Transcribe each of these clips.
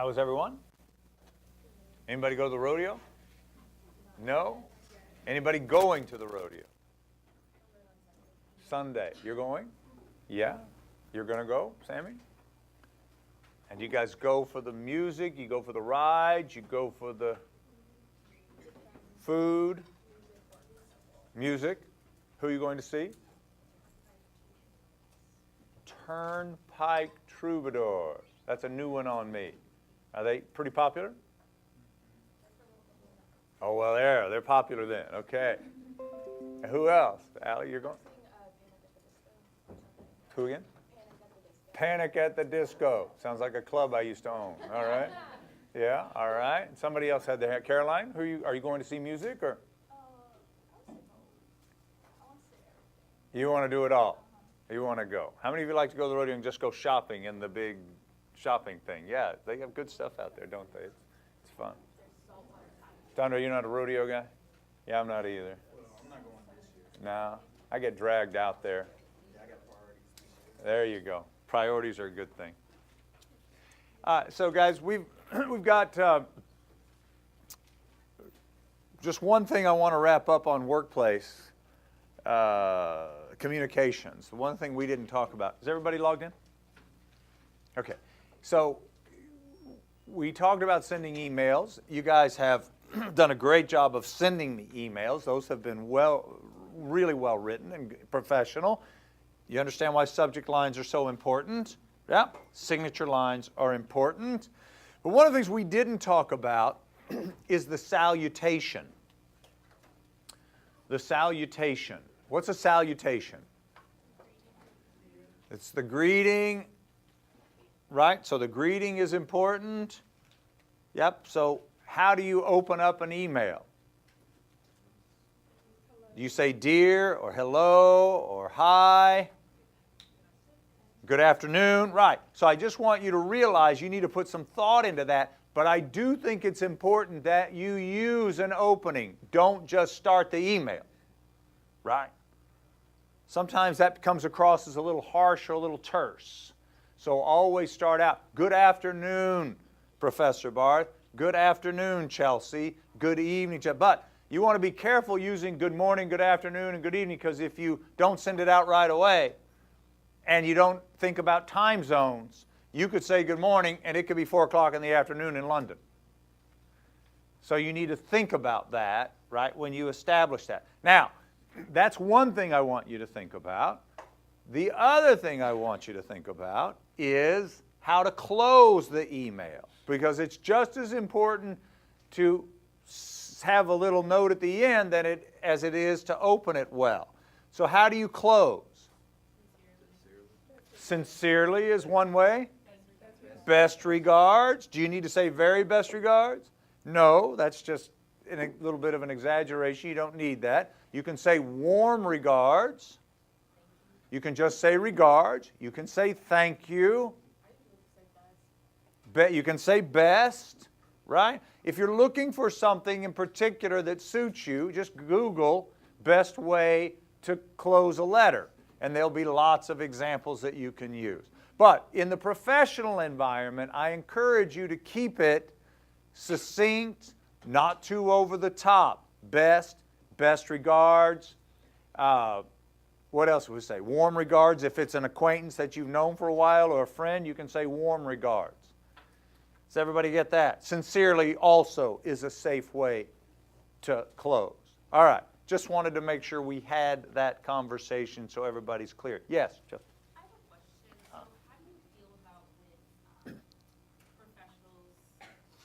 How's everyone? Anybody go to the rodeo? No? Anybody going to the rodeo? Sunday. You're going? Yeah? You're going to go, Sammy? And you guys go for the music, you go for the rides, you go for the food, music. Who are you going to see? Turnpike Troubadours. That's a new one on me. Are they pretty popular? Oh, well, they're popular then. Okay. Who else? Allie, you're going? Who again? Panic at the Disco. Sounds like a club I used to own. All right. Yeah, all right. Somebody else had their hand. Caroline, are you going to see music or? You want to do it all? You want to go? How many of you like to go to the rodeo and just go shopping in the big shopping thing? Yeah, they have good stuff out there, don't they? It's fun. Dondra, you're not a rodeo guy? Yeah, I'm not either. I'm not going this year. No, I get dragged out there. Yeah, I got priorities. There you go. Priorities are a good thing. So, guys, we've got just one thing I want to wrap up on workplace communications. The one thing we didn't talk about. Is everybody logged in? Okay. So we talked about sending emails. You guys have done a great job of sending me emails. Those have been really well written and professional. You understand why subject lines are so important? Yeah. Signature lines are important. But one of the things we didn't talk about is the salutation. The salutation. What's a salutation? It's the greeting, right? So the greeting is important. Yep. So how do you open up an email? Do you say dear or hello or hi? Good afternoon. Right. So I just want you to realize you need to put some thought into that. But I do think it's important that you use an opening. Don't just start the email. Right? Sometimes that comes across as a little harsh or a little terse. So always start out, good afternoon, Professor Barth. Good afternoon, Chelsea. Good evening. But you want to be careful using good morning, good afternoon, and good evening, because if you don't send it out right away and you don't think about time zones, you could say good morning and it could be 4 o'clock in the afternoon in London. So you need to think about that, right, when you establish that. Now, that's one thing I want you to think about. The other thing I want you to think about is how to close the email, because it's just as important to have a little note at the end as it is to open it well. So how do you close? Sincerely is one way. Best regards. Do you need to say very best regards? No, that's just a little bit of an exaggeration. You don't need that. You can say warm regards. You can just say regards. You can say thank you. You can say best, right? If you're looking for something in particular that suits you, just Google best way to close a letter, and there'll be lots of examples that you can use. But in the professional environment, I encourage you to keep it succinct, not too over the top. Best regards. What else would we say? Warm regards. If it's an acquaintance that you've known for a while or a friend, you can say warm regards. Does everybody get that? Sincerely also is a safe way to close. All right. Just wanted to make sure we had that conversation so everybody's clear. Yes, Jeff? I have a question. So how do you feel about when professionals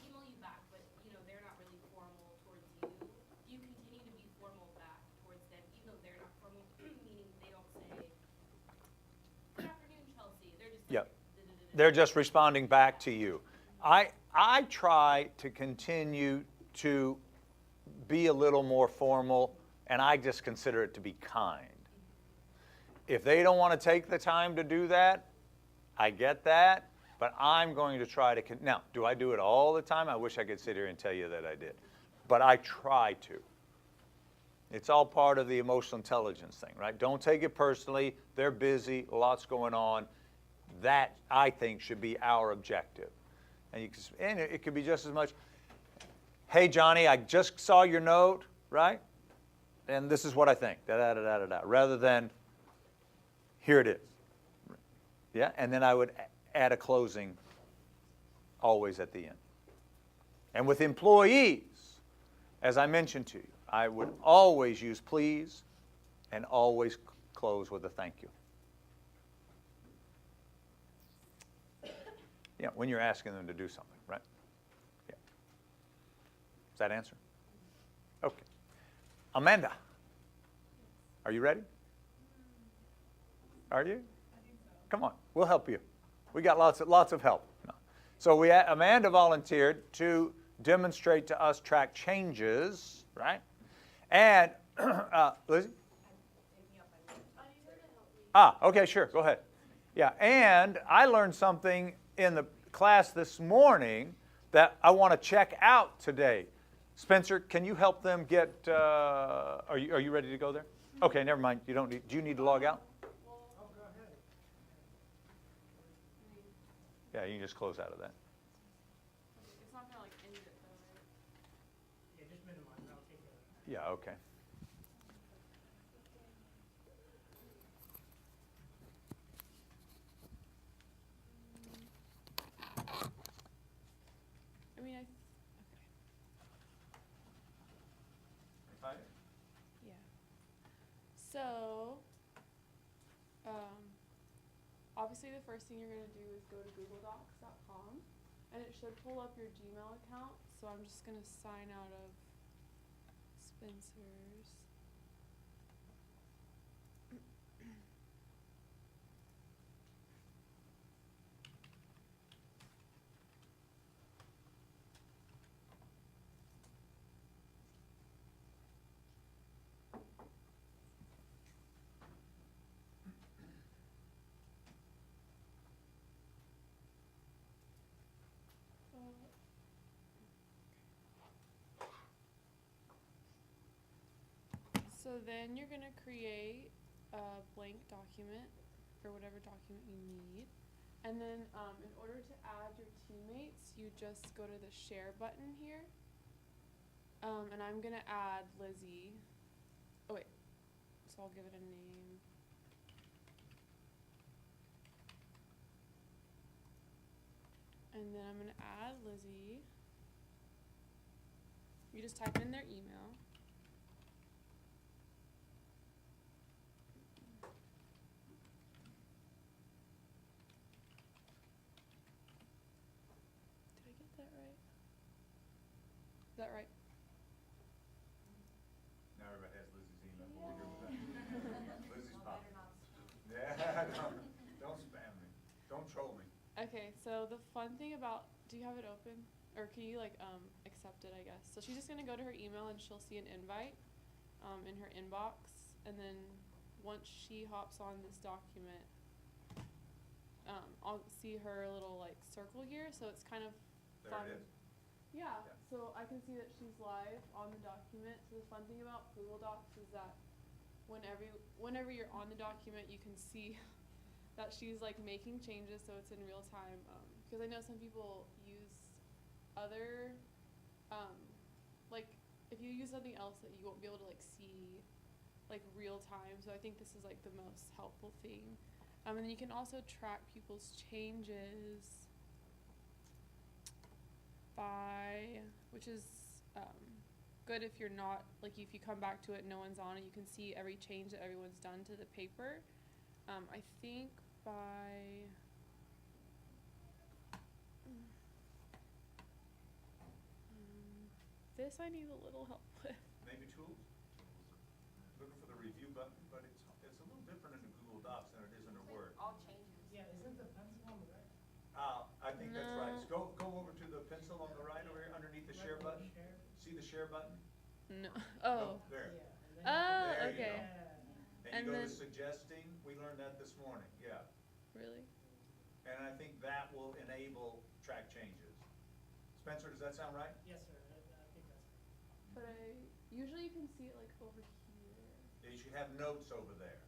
email you back, but they're not really formal towards you? Do you continue to be formal back towards them, even though they're not formal, meaning they don't say, good afternoon, Chelsea. They're just Yep. Like, They're just responding back to you. I try to continue to be a little more formal, and I just consider it to be kind. If they don't want to take the time to do that, I get that, but I'm going to try to... Now, do I do it all the time? I wish I could sit here and tell you that I did. But I try to. It's all part of the emotional intelligence thing, right? Don't take it personally. They're busy. Lots going on. That, I think, should be our objective. And, and it could be just as much, hey, Johnny, I just saw your note, right? And this is what I think, da-da-da-da-da-da, rather than, here it is. Yeah, and then I would add a closing always at the end. And with employees, as I mentioned to you, I would always use please and always close with a thank you. Yeah, when you're asking them to do something, right? Yeah. Does that answer? Okay. Amanda, are you ready? Are you? Come on, we'll help you. We got lots of help. No. So Amanda volunteered to demonstrate to us track changes, right? And Lizzie? Okay, sure, go ahead. Yeah, and I learned something in the class this morning that I want to check out today. Spencer, can you help them get? Are you ready to go there? Okay, never mind. You don't need. Do you need to log out? Yeah, you can just close out of that. It's not gonna like end it though, right? Yeah, just minimize it. I'll take care of it. Yeah, okay. I mean, okay. Yeah. So, obviously the first thing you're going to do is go to googledocs.com and it should pull up your Gmail account. So I'm just going to sign out of Spencer's. So then you're going to create a blank document or whatever document you need. And then in order to add your teammates, you just go to the share button here. And I'm going to add Lizzie. Oh, wait. So I'll give it a name. And then I'm going to add Lizzie. You just type in their email. Did I get that right? Is that right? Now everybody has Lizzie's email. We're good with that. Lizzie's pop. Yeah, don't spam me. Don't troll me. Okay, so the fun thing about, do you have it open? Or can you accept it, I guess? So she's just gonna go to her email and she'll see an invite in her inbox. And then once she hops on this document, I'll see her little circle here. So it's kind of fun. There it is. Yeah, so I can see that she's live on the document. So the fun thing about Google Docs is that whenever you're on the document, you can see that she's making changes, so it's in real time. Because I know some people use other, if you use something else that you won't be able to see real time. So I think this is the most helpful thing. And then you can also track people's changes by, which is good if you're not, if you come back to it, no one's on it, you can see every change that everyone's done to the paper. I think by, this I need a little help with. Maybe tools? Looking for the review button, but it's a little different in the Google Docs than it is under Word. All changes. Yeah, isn't the pencil on the right? I think that's right. No. Go over to the pencil on the right over here underneath the share button. Share? See the share button? No. No, Oh. there. Yeah. Oh, There you okay. go. And And you go to then- suggesting, we learned that this morning, yeah. Really? And I think that will enable track changes. Spencer, does that sound right? Yes, sir. I think that's right. But usually you can see it over here. Yeah, you should have notes over there.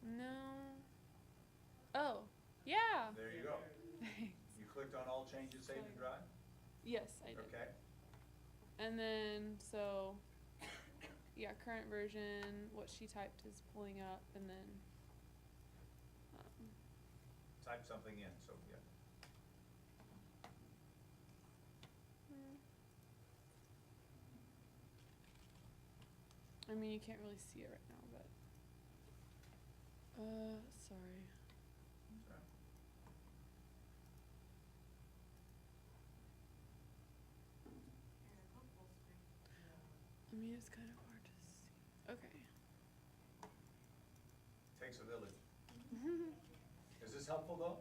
No. Oh, yeah. clicked on all changes, save and drive? Yes, I did. Okay. And then, so, yeah, current version, what she typed is pulling up, and then, Type something in, so, yeah. I mean, you can't really see it right now, but, sorry. Sorry. I mean, it's kind of hard to see. Okay. Takes a village. Is this helpful, though?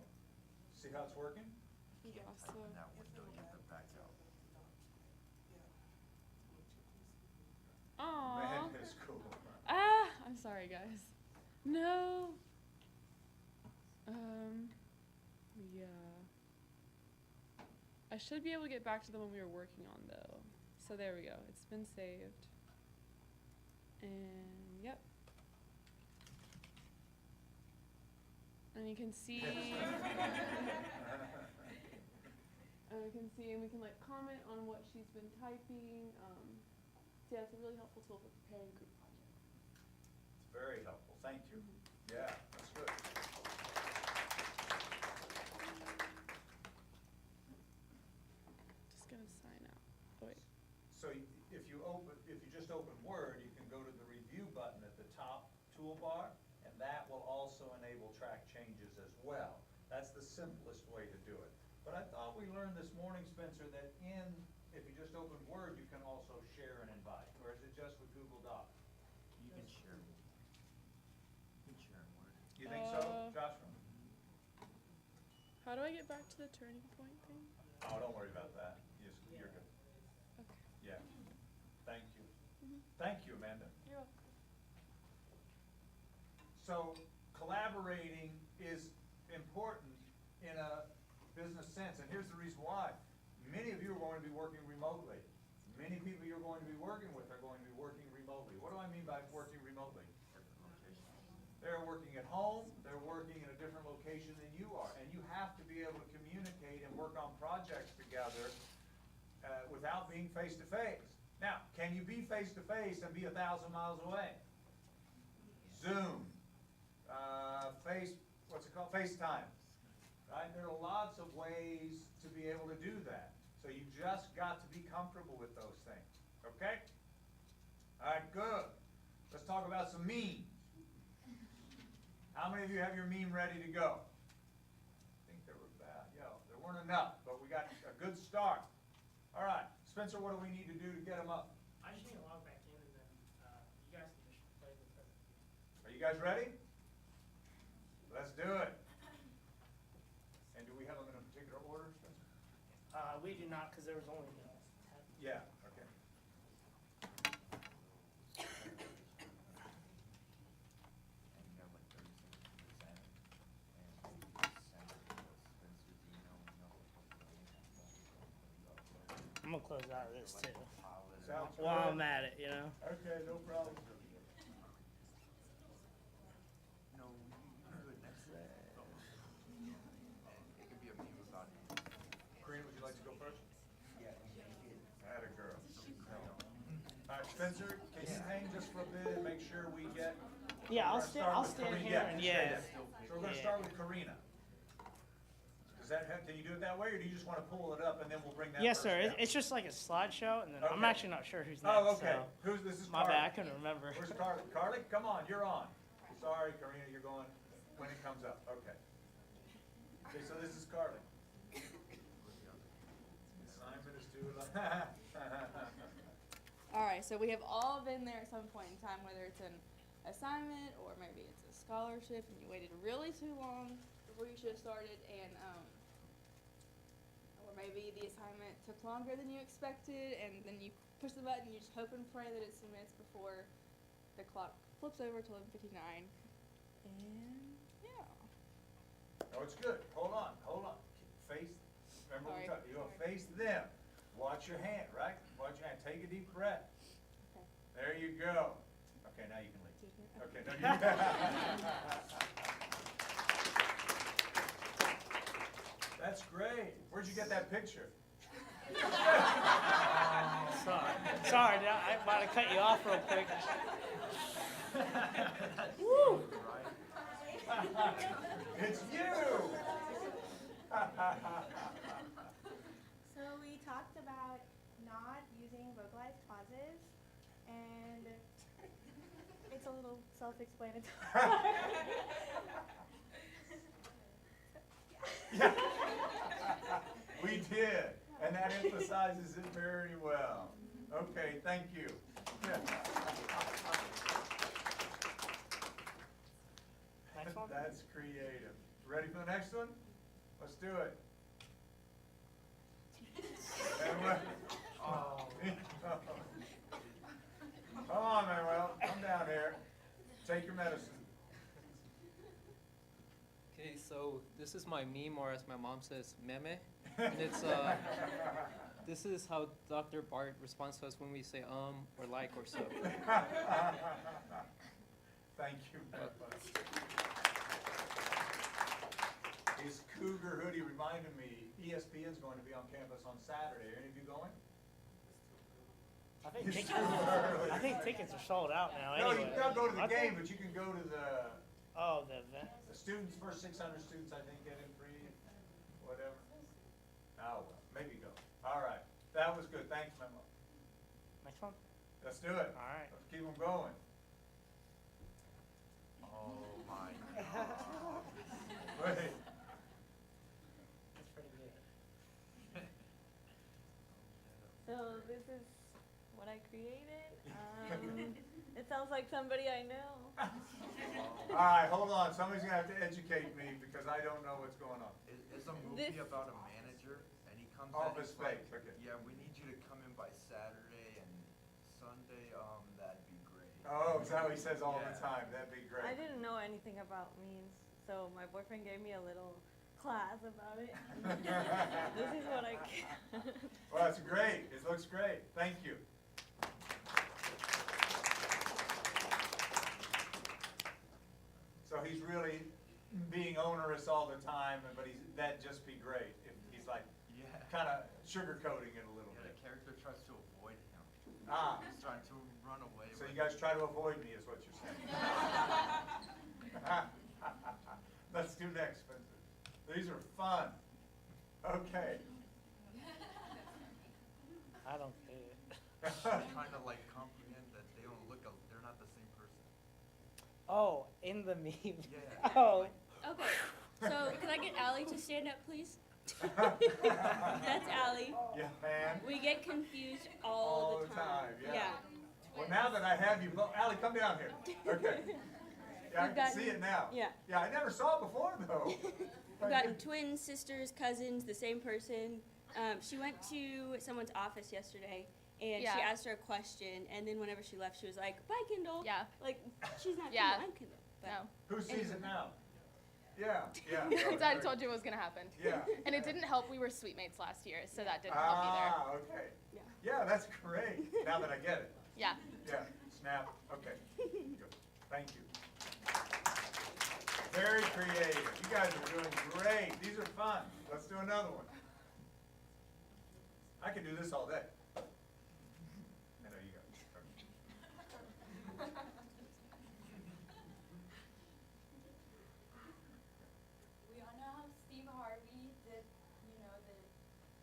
See how it's working? Yeah, so, That window, you have to back out. aww. Man, it's cool. Ah, I'm sorry, guys. No. Yeah. I should be able to get back to the one we were working on, though. So there we go. It's been saved. And, yep. And you can see, and we can like comment on what she's been typing. So yeah, it's a really helpful tool for preparing group projects. It's very helpful, thank you. Yeah, that's good. Just gonna sign out. Oh wait. So if you just open Word, you can go to the review button at the top toolbar, and that will also enable track changes as well. That's the simplest way to do it. But I thought we learned this morning, Spencer, that if you just open Word, you can also share and invite, or is it just with Google Docs? You can share. You can share in Word. You think so, Joshua? How do I get back to the turning point thing? Oh, don't worry about that. You're good. Okay. Yeah. Thank you. Mhm. Thank you, Amanda. You're welcome. So collaborating is important in a business sense, and here's the reason why. Many of you are going to be working remotely. Many people you're going to be working with are going to be working remotely. What do I mean by working remotely? Different locations. They're working at home, they're working in a different location than you are, and you have to be able to communicate and work on projects together without being face-to-face. Now, can you be face-to-face and be 1,000 miles away? Zoom, FaceTime, right? There are lots of ways to be able to do that. So you just got to be comfortable with those things, okay? All right, good. Let's talk about some memes. How many of you have your meme ready to go? I think there were there weren't enough, but we got a good start. All right, Spencer, what do we need to do to get them up? I just need to log back in and then, you guys can just play the presentation. Are you guys ready? Let's do it. And do we have them in a particular order, Spencer? We do not, because there was only 10. Yeah, okay. And you have like 30 seconds to present, and you just send it to Spencer's email, and they'll I'm gonna close out of this too. file it. Sounds While good. I'm at it, you know? Okay, no problem. No, you can do it next week. It could be a meme about you. Karina, would you like to go first? Yeah, Atta girl. All right, Spencer, can you hang just for a bit and make sure we get? Yeah, We're gonna start with Karina. here and stay yeah. there. So we're gonna Yeah. start with Karina. Can you do it that way, or do you just wanna pull it up and then we'll bring that Yes, person sir. down? It's just like a slideshow, and then I'm Okay. actually not sure who's next. Oh, okay. So This is my Carly. bad, I couldn't remember. Where's Carly? Carly, come on, you're on. Sorry, Karina, you're going when it comes up. Okay. Okay, so this is Carly. Assignment is due. All right, so we have all been there at some point in time, whether it's an assignment or maybe it's a scholarship, and you waited really too long before you should have started, and or maybe the assignment took longer than you expected, and then you push the button, you just hope and pray that it submits before the clock flips over to 11:59, and yeah. No, it's good. Hold on. Face, remember we Sorry. talked, you Sorry. face them. Watch your hand, right? Watch your hand. Take a deep breath. Okay. There you go. Okay, now you can leave. Excuse me. Okay, no, That's great. great. Where'd you get that picture? Sorry, I might have cut you off real quick. Woo! It's you! So we talked about not using vocalized pauses, and it's a little self-explanatory. Yeah. We did, and that emphasizes it very well. Okay, thank you. Next one? That's creative. Ready for the next one? Let's do it. Come on, Manuel. Come down here. Take your medicine. Okay, so this is my meme, or as my mom says, meme. And it's, this is how Dr. Barth responds to us when we say or like, or so. Thank you very much. His cougar hoodie reminded me, ESPN's going to be on campus on Saturday. Are any of you going? I think tickets are sold out now. No, Anyway. you don't go to the Aren't they? game, but you can go to the The event. students, first 600 students, I think, get in free, whatever. Oh, well, maybe go. All right, that was good. Thanks, Memo. Next one. Let's do it. All right. Let's keep them going. Oh my God. Wait. That's pretty good. So this is what I created. It sounds like somebody I know. All right, hold on. Somebody's gonna have to educate me because I don't know what's going on. It's a movie This- about a manager, and he comes in, Office he's like, Space, okay. yeah, we need you to come in by Saturday and Sunday, that'd be great. Oh, is that what he says all the Yeah. time? That'd be great. I didn't know anything about memes, so my boyfriend gave me a little class about it. This is what I can. Well, that's great. It looks great. Thank you. So he's really being onerous all the time, but that'd just be great if he's like Yeah. kind of sugarcoating it a little Yeah, bit. the character tries to avoid him. Ah, He's trying to run away. so with you guys try to avoid me is what you're saying. Let's do next, Spencer. These are fun. Okay. I don't get it. trying to like comprehend that they don't look, they're not the same person. Oh, in the meme. Yeah. Oh. Okay, so can I get Allie to stand up, please? That's Allie. Yeah, man. We get confused all the time. yeah. Well, now that I have you, Allie, come down here. Okay. Yeah, I We've can see gotten- it now. yeah. Yeah, I never saw it before, though. We've got twins, sisters, cousins, the same person. She went to someone's office yesterday, and Yeah. she asked her a question, and then whenever she left, she was like, "Bye, Kindle." Yeah. Like, she's not Yeah. Kindle, I'm Kindle. But No. Who sees it now? Yeah, yeah. I told you it was gonna happen. Yeah. And it didn't help. We were suite mates last year, so that didn't help either. Ah, okay. Yeah. Yeah, that's great. Now that I get it. Yeah. Yeah, snap. Okay. Good. Thank you. Very creative. You guys are doing great. These are fun. Let's do another one. I could do this all day. I know you guys. We all know how Steve Harvey did, the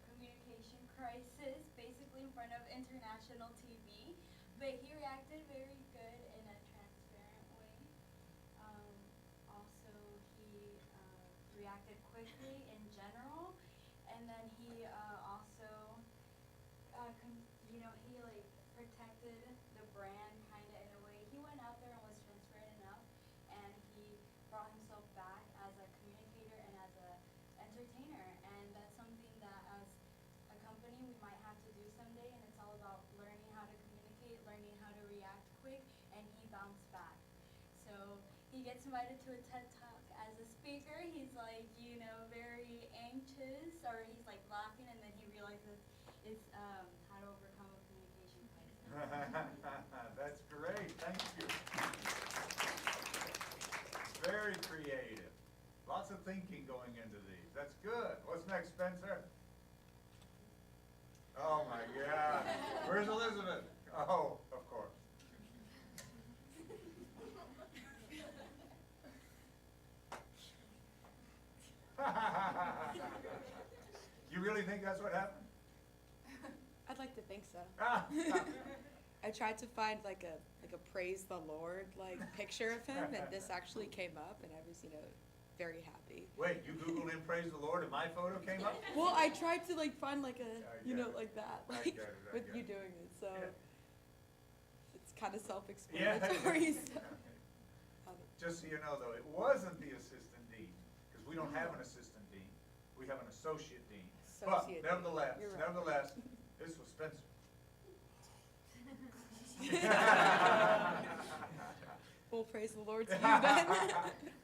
communication crisis, basically in front of international TV, but he reacted very good in a transparent way. Also, he reacted quickly in general, and then he also, he like protected the brand kind of in a way. He went out there and was transparent enough, and he brought himself back as a communicator and as a entertainer, and that's something that as a company we might have to do someday, and it's all about learning how to communicate, learning how to react quick, and he bounced back. So he gets invited to a TED Talk as a speaker. He's like, very anxious, or he's like laughing, and then he realizes it's how to overcome a communication crisis. That's great. Thank you. Very creative. Lots of thinking going into these. That's good. What's next, Spencer? Oh my God. Where's Elizabeth? Oh, of course. You really think that's what happened? I'd like to think so. Ah. I tried to find like a praise the Lord like picture of him, and this actually came up, and I was very happy. Wait, you Googled in Praise the Lord and my photo came up? Well, I tried to like find like a I get it. like that I like get it, I with get you it. doing it, so Yeah. it's kind of Yeah. self-explanatory. So. Just so you know, though, it wasn't the assistant dean, because we don't have an assistant dean. We have an associate dean. Associate But dean. nevertheless, You're right. nevertheless, this was Spencer. Well, praise the Lord to you then.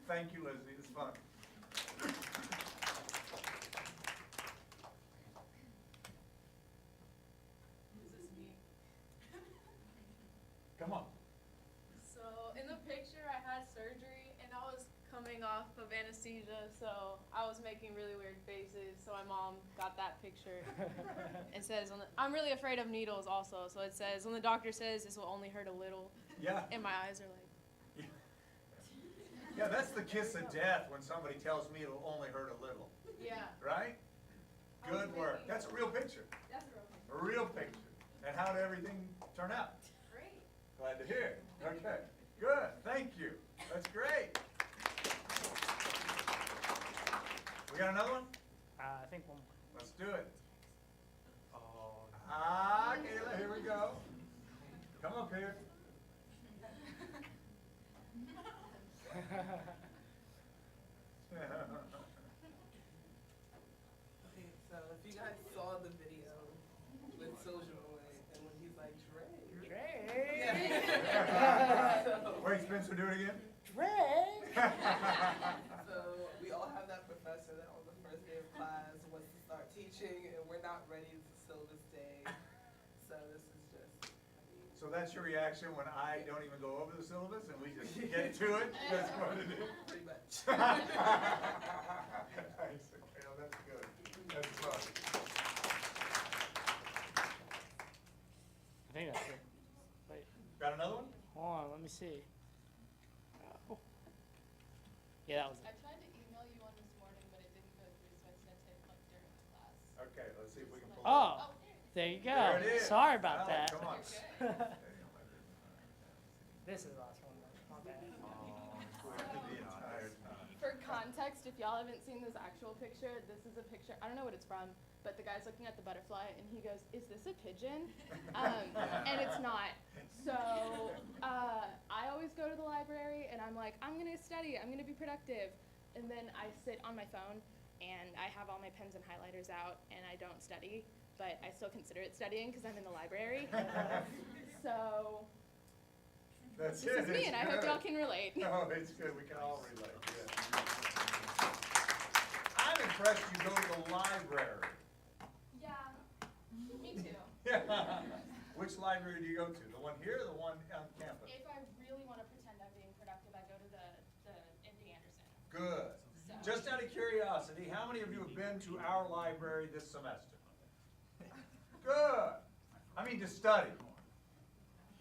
Thank you, Lizzie. It's fun. Is this me? Come on. So in the picture, I had surgery and I was coming off of anesthesia, so I was making really weird faces. So my mom got that picture. It says, I'm really afraid of needles also. So it says, when the doctor says this will only hurt a little, Yeah. and my eyes are like, Yeah, that's the kiss of death when somebody tells me it'll only hurt a little, yeah. right? I was Good work. making- That's a real picture. That's a real picture. A real picture. And how did everything turn out? Great. Glad to hear. Okay, good. Thank you. That's great. We got another one? I think one more. Let's do it. Oh. Ah, Kayla, here we go. Come up here. Okay, so if you guys saw the video with Soulja Boy, and when he's like, Dre. Wait, Spencer, do it again. So we all have that professor that on the first day of class wants to start teaching, and we're not ready to syllabus day. So this is just, So that's your reaction when I don't even go over the syllabus and we just get to it? That's what it is. pretty much. Nice, okay, oh, that's good. That's fun. I think that's it. Wait, Got another one? hold on, let me see. Oh. Yeah, that was I it. tried to email you one this morning, but it didn't go through, so I sent it like during class. Okay, let's see if we can pull it Oh, up. there you go. There it is. Sorry about Alex, that. Come on. This is the last one. My bad. The entire time. For context, if y'all haven't seen this actual picture, this is a picture, I don't know what it's from, but the guy's looking at the butterfly and he goes, is this a pigeon? And it's not. So I always go to the library and I'm like, I'm gonna study, I'm gonna be productive. And then I sit on my phone and I have all my pens and highlighters out and I don't study, but I still consider it studying because I'm in the library. So That's this it. is me and I hope y'all can relate. No, it's good. We can all relate. Yeah. I'm impressed you go to the library. Yeah, me too. Yeah. Which library do you go to? The one here or the one on campus? If I really want to pretend I'm being productive, I go to the MD Anderson. Good. So. Just out of curiosity, how many of you have been to our library this semester? Good. I mean to study.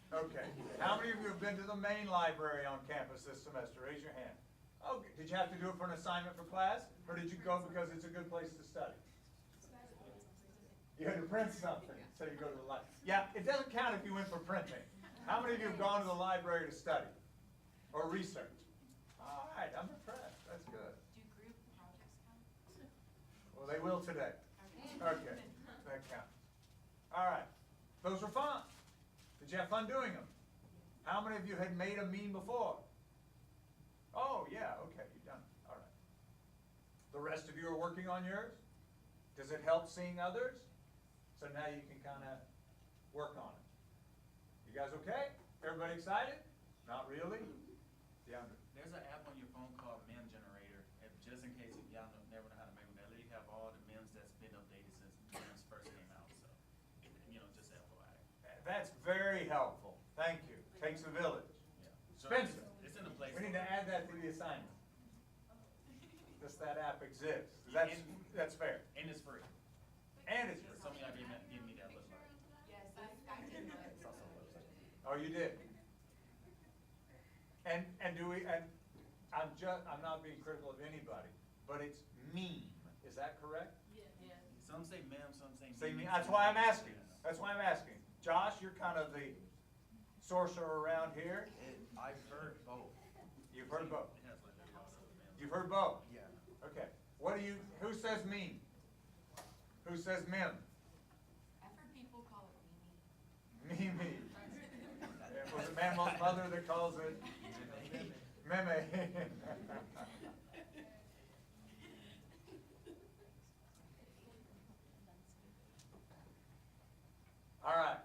Okay. How many of you have been to the main library on campus this semester? Raise your hand. Okay. Did you have to do it for an assignment for class? Or did you go because it's a good place to study? You had to print something, so you go to the library. Yeah, it doesn't count if you went for printing. How many of you have gone to the library to study or research? All right, I'm impressed. That's good. Do group projects count? Well, they will today. Okay, that counts. All right, those were fun. Did you have fun doing them? How many of you had made a meme before? Oh, yeah, okay, you've done it. All right. The rest of you are working on yours? Does it help seeing others? So now you can kind of work on it. You guys okay? Everybody excited? Not really? Yeah. There's an app on your phone called Meme Generator, just in case y'all never know how to make one. That literally have all the memes that's been updated since memes first came out. So, just FYI. That's very helpful. Thank you. Takes a village. Yeah. Spencer, It's in the place. we need to add that to the assignment. that app exists. That's fair. And it's free. And it's free. Some of y'all give me that look like. Yes, I did know. Oh, you did? And do we, and I'm not being critical of anybody, but it's meme, is that correct? Yeah. Some say mem, some say Say meme. meme, that's why I'm asking, that's why I'm asking. Josh, you're kind of the sorcerer around here. I've heard both. You've heard both. It has like a lot of memes. You've heard both? Yeah. Okay. Who says meme? Who says meme? I've heard people call it Mimi. Meme. Was it Mammal's mother that calls it? Meme. All right.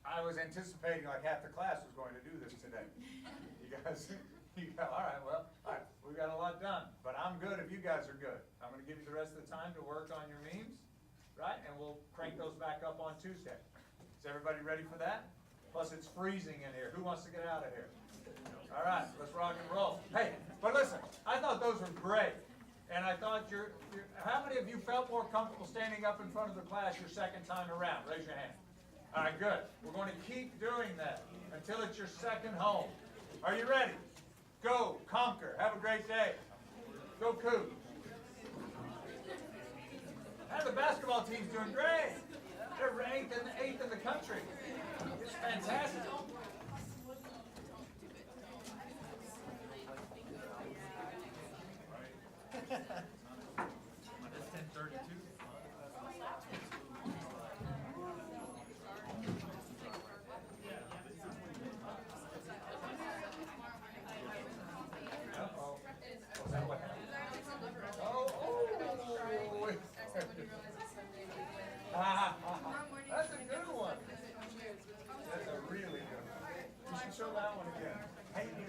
I was anticipating like half the class was going to do this today. You guys, all right, well, all right, we got a lot done, but I'm good if you guys are good. I'm gonna give you the rest of the time to work on your memes, right? And we'll crank those back up on Tuesday. Is everybody ready for that? Plus it's freezing in here. Who wants to get out of here? All right, let's rock and roll. Hey, but listen, I thought those were great. And I thought how many of you felt more comfortable standing up in front of the class your second time around? Raise your hand. All right, good. We're going to keep doing that until it's your second home. Are you ready? Go, conquer. Have a great day. Go, Cougs. And the basketball team's doing great. They're eighth in the country. It's fantastic. That's 10:32. Uh-oh. Was that what happened? That's a good one. That's a really good one. You should show that one again. Hey, you.